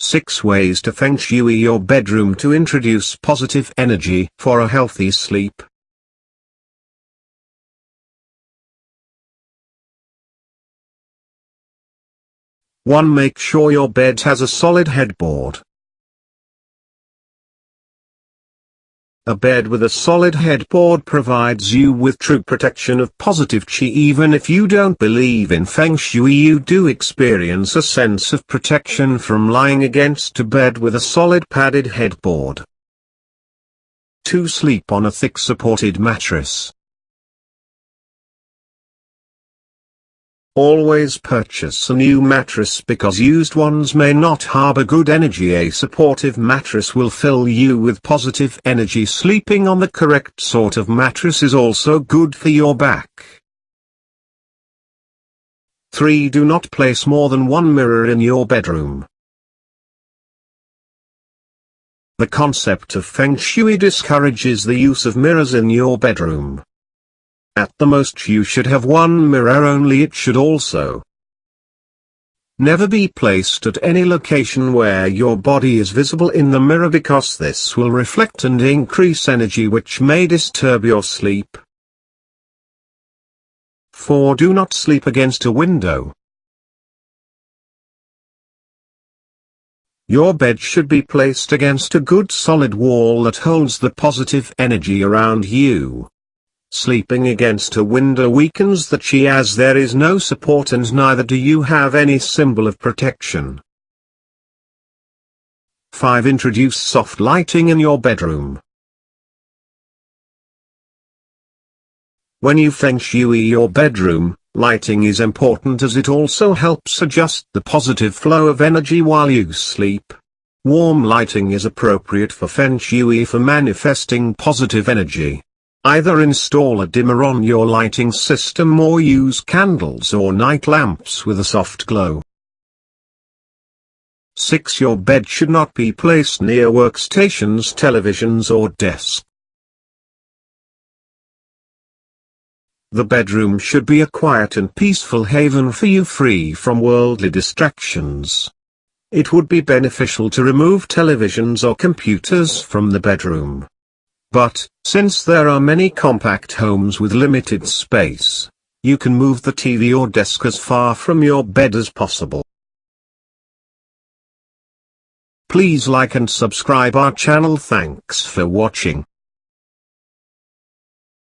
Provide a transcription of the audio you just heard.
6 ways to Feng Shui your bedroom to introduce positive energy for a healthy sleep. One, make sure your bed has a solid headboard. A bed with a solid headboard provides you with true protection of positive chi. Even if you don't believe in Feng Shui, you do experience a sense of protection from lying against a bed with a solid padded headboard. 2. Sleep on a thick supported mattress. Always purchase a new mattress because used ones may not harbor good energy. A supportive mattress will fill you with positive energy. Sleeping on the correct sort of mattress is also good for your back. 3. Do not place more than one mirror in your bedroom. The concept of Feng Shui discourages the use of mirrors in your bedroom. At the most you should have one mirror only. It should also never be placed at any location where your body is visible in the mirror, because this will reflect and increase energy which may disturb your sleep. 4. Do not sleep against a window. Your bed should be placed against a good solid wall that holds the positive energy around you. Sleeping against a window weakens the chi, as there is no support and neither do you have any symbol of protection. 5. Introduce soft lighting in your bedroom. When you Feng Shui your bedroom, lighting is important as it also helps adjust the positive flow of energy while you sleep. Warm lighting is appropriate for Feng Shui for manifesting positive energy. Either install a dimmer on your lighting system or use candles or night lamps with a soft glow. 6. Your bed should not be placed near workstations, televisions or desks. The bedroom should be a quiet and peaceful haven for you, free from worldly distractions. It would be beneficial to remove televisions or computers from the bedroom. But, since there are many compact homes with limited space, you can move the TV or desk as far from your bed as possible. Please like and subscribe our channel. Thanks for watching.